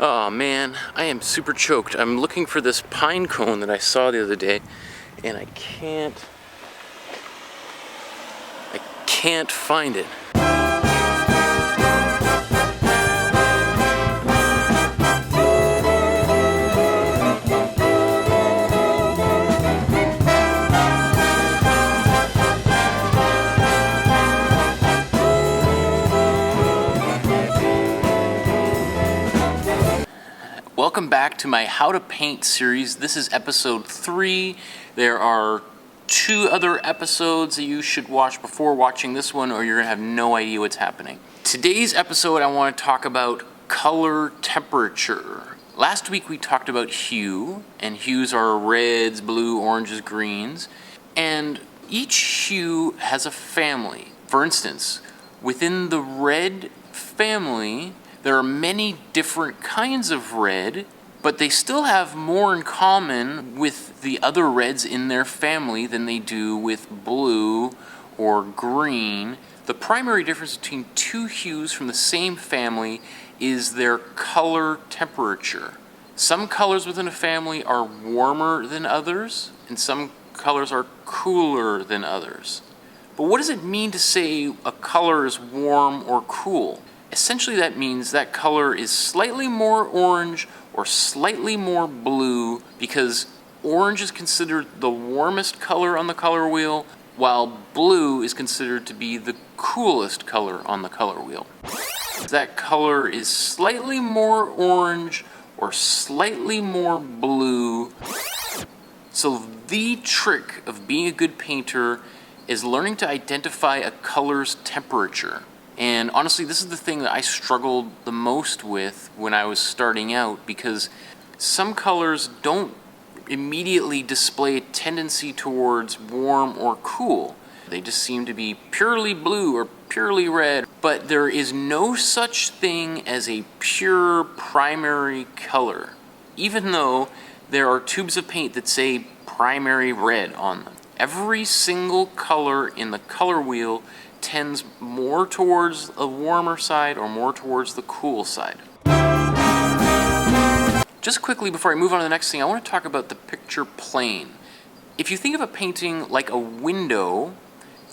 Oh man, I am super choked. I'm looking for this pine cone that I saw the other day, and I can't find it. Welcome back to my How to Paint series. This is episode 3. There are 2 other episodes that you should watch before watching this one, or you're going to have no idea what's happening. Today's episode, I want to talk about color temperature. Last week we talked about hue, and hues are reds, blue, oranges, greens, and each hue has a family. For instance, within the red family, there are many different kinds of red, but they still have more in common with the other reds in their family than they do with blue or green. The primary difference between 2 hues from the same family is their color temperature. Some colors within a family are warmer than others, and some colors are cooler than others. But what does it mean to say a color is warm or cool? Essentially that means that color is slightly more orange or slightly more blue, because orange is considered the warmest color on the color wheel, while blue is considered to be the coolest color on the color wheel. That color is slightly more orange or slightly more blue. So the trick of being a good painter is learning to identify a color's temperature. And honestly, this is the thing that I struggled the most with when I was starting out, because some colors don't immediately display a tendency towards warm or cool. They just seem to be purely blue or purely red. But there is no such thing as a pure primary color, even though there are tubes of paint that say primary red on them. Every single color in the color wheel tends more towards a warmer side or more towards the cool side. Just quickly before I move on to the next thing, I want to talk about the picture plane. If you think of a painting like a window,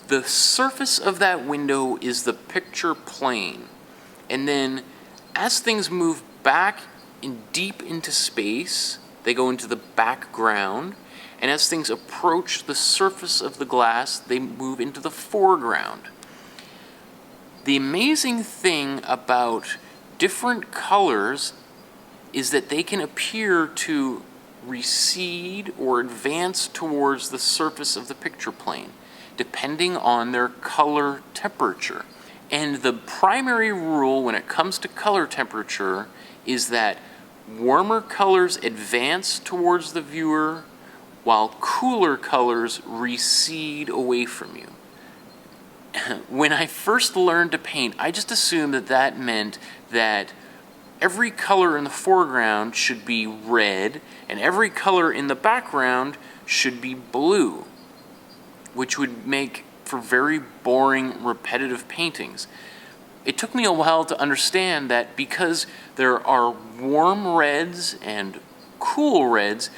the surface of that window is the picture plane. And then as things move back deep into space, they go into the background. And as things approach the surface of the glass, they move into the foreground. The amazing thing about different colors is that they can appear to recede or advance towards the surface of the picture plane, depending on their color temperature. And the primary rule when it comes to color temperature is that warmer colors advance towards the viewer, while cooler colors recede away from you. When I first learned to paint, I just assumed that that meant that every color in the foreground should be red and every color in the background should be blue, which would make for very boring, repetitive paintings. It took me a while to understand that because there are warm reds and cool reds,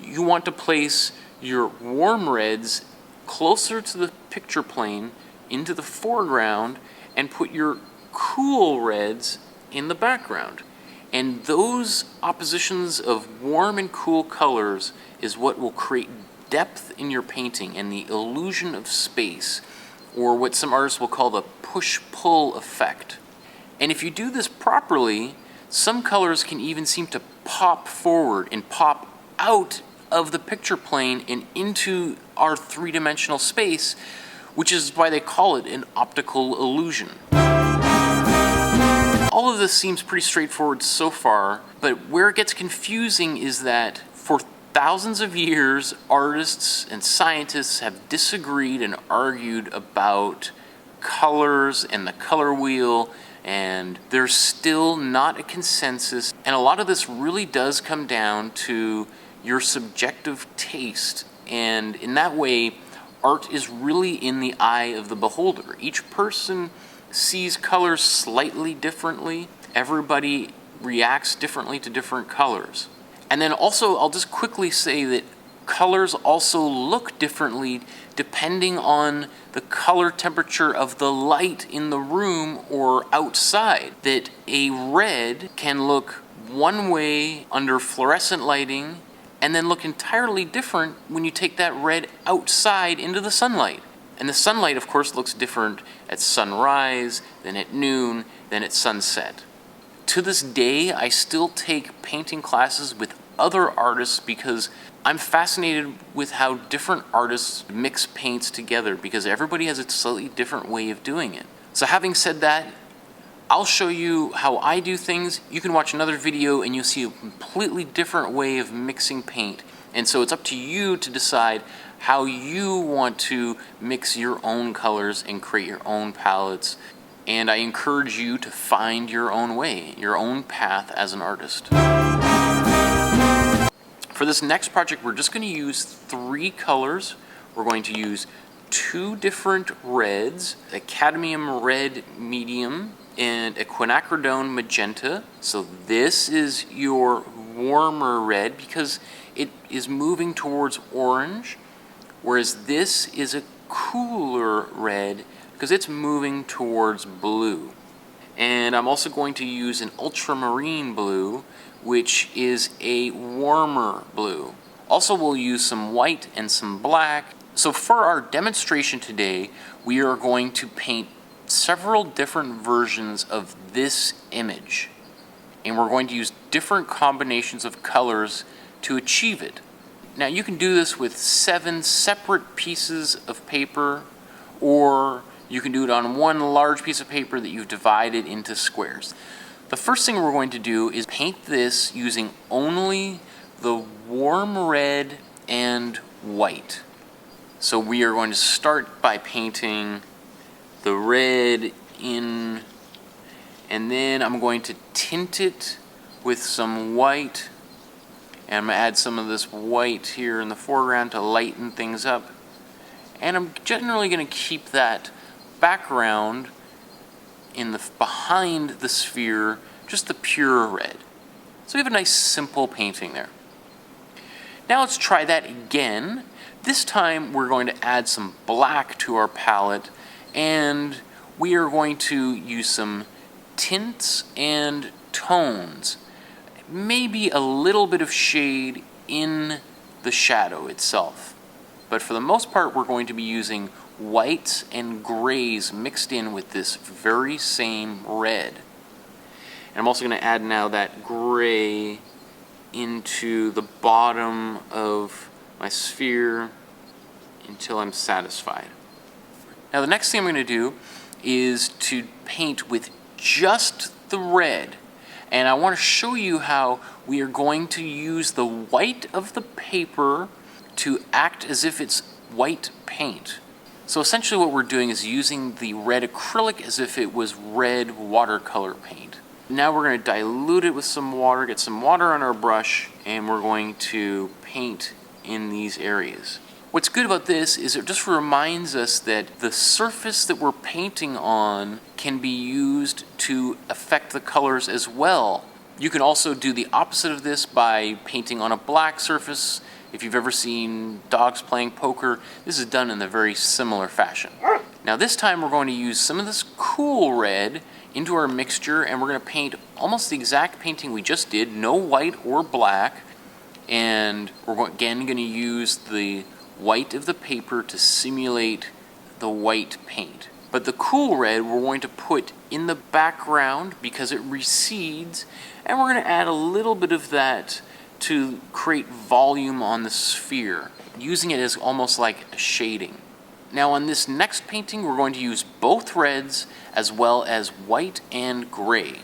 you want to place your warm reds closer to the picture plane into the foreground and put your cool reds in the background. And those oppositions of warm and cool colors is what will create depth in your painting and the illusion of space, or what some artists will call the push-pull effect. And if you do this properly, some colors can even seem to pop forward and pop out of the picture plane and into our 3-dimensional space, which is why they call it an optical illusion. All of this seems pretty straightforward so far, but where it gets confusing is that for thousands of years, artists and scientists have disagreed and argued about colors and the color wheel, and there's still not a consensus. And a lot of this really does come down to your subjective taste, and in that way, art is really in the eye of the beholder. Each person sees colors slightly differently. Everybody reacts differently to different colors. And then also, I'll just quickly say that colors also look differently depending on the color temperature of the light in the room or outside. That a red can look one way under fluorescent lighting and then look entirely different when you take that red outside into the sunlight. And the sunlight, of course, looks different at sunrise, then at noon, then at sunset. To this day, I still take painting classes with other artists because I'm fascinated with how different artists mix paints together, because everybody has a slightly different way of doing it. So having said that, I'll show you how I do things. You can watch another video and you'll see a completely different way of mixing paint. And so it's up to you to decide how you want to mix your own colors and create your own palettes. And I encourage you to find your own way, your own path as an artist. For this next project, we're just going to use 3 colors. We're going to use 2 different reds, a cadmium red medium and a quinacridone magenta. So this is your warmer red because it is moving towards orange, whereas this is a cooler red because it's moving towards blue. And I'm also going to use an ultramarine blue, which is a warmer blue. Also, we'll use some white and some black. So for our demonstration today, we are going to paint several different versions of this image. And we're going to use different combinations of colors to achieve it. Now you can do this with 7 separate pieces of paper, or you can do it on one large piece of paper that you've divided into squares. The first thing we're going to do is paint this using only the warm red and white. So we are going to start by painting the red in, and then I'm going to tint it with some white, and I'm going to add some of this white here in the foreground to lighten things up. And I'm generally going to keep that background in the behind the sphere just the pure red. So we have a nice simple painting there. Now let's try that again. This time we're going to add some black to our palette, and we are going to use some tints and tones. Maybe a little bit of shade in the shadow itself. But for the most part, we're going to be using whites and grays mixed in with this very same red. And I'm also going to add now that gray into the bottom of my sphere until I'm satisfied. Now the next thing I'm going to do is to paint with just the red. And I want to show you how we are going to use the white of the paper to act as if it's white paint. So essentially what we're doing is using the red acrylic as if it was red watercolor paint. Now we're going to dilute it with some water, get some water on our brush, and we're going to paint in these areas. What's good about this is it just reminds us that the surface that we're painting on can be used to affect the colors as well. You can also do the opposite of this by painting on a black surface. If you've ever seen dogs playing poker, this is done in a very similar fashion. Now this time we're going to use some of this cool red into our mixture, and we're going to paint almost the exact painting we just did, no white or black. And we're again going to use the white of the paper to simulate the white paint. But the cool red we're going to put in the background because it recedes, and we're going to add a little bit of that to create volume on the sphere, using it as almost like a shading. Now on this next painting, we're going to use both reds as well as white and gray.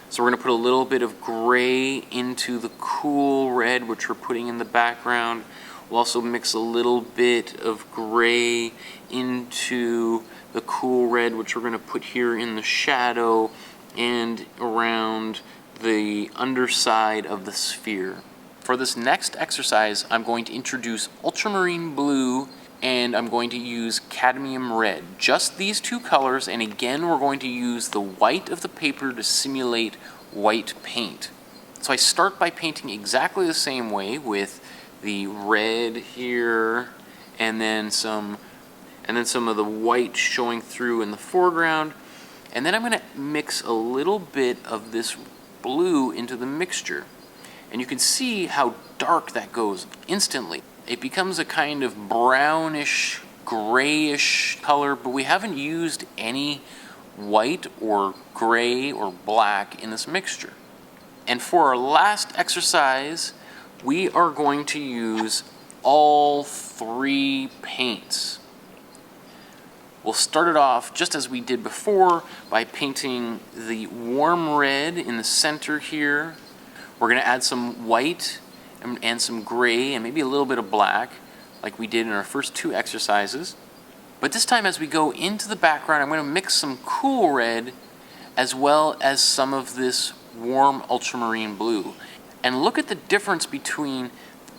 So we're going to put a little bit of gray into the cool red, which we're putting in the background. We'll also mix a little bit of gray into the cool red, which we're going to put here in the shadow and around the underside of the sphere. For this next exercise, I'm going to introduce ultramarine blue, and I'm going to use cadmium red. Just these 2 colors, and again we're going to use the white of the paper to simulate white paint. So I start by painting exactly the same way with the red here, and then some of the white showing through in the foreground. And then I'm going to mix a little bit of this blue into the mixture. And you can see how dark that goes instantly. It becomes a kind of brownish, grayish color, but we haven't used any white or gray or black in this mixture. And for our last exercise, we are going to use all three paints. We'll start it off just as we did before by painting the warm red in the center here. We're going to add some white and some gray and maybe a little bit of black like we did in our first two exercises. But this time as we go into the background, I'm going to mix some cool red as well as some of this warm ultramarine blue. And look at the difference between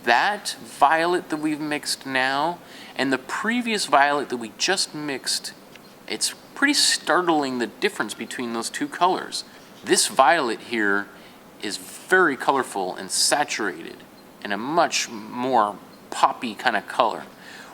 that violet that we've mixed now and the previous violet that we just mixed. It's pretty startling, the difference between those two colors. This violet here is very colorful and saturated and a much more poppy kind of color.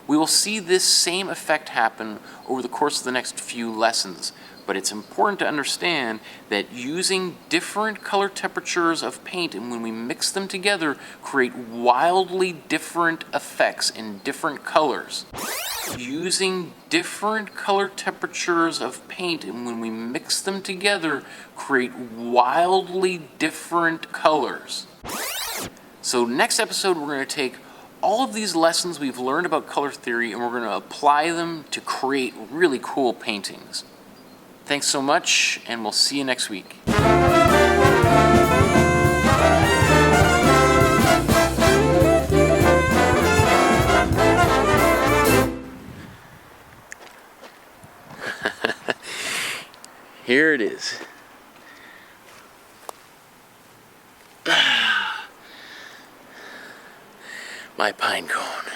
We will see this same effect happen over the course of the next few lessons, but it's important to understand that using different color temperatures of paint and when we mix them together create wildly different effects in different colors. Using different color temperatures of paint and when we mix them together create wildly different colors. So next episode we're going to take all of these lessons we've learned about color theory and we're going to apply them to create really cool paintings. Thanks so much, and we'll see you next week. Here it is. My pine cone.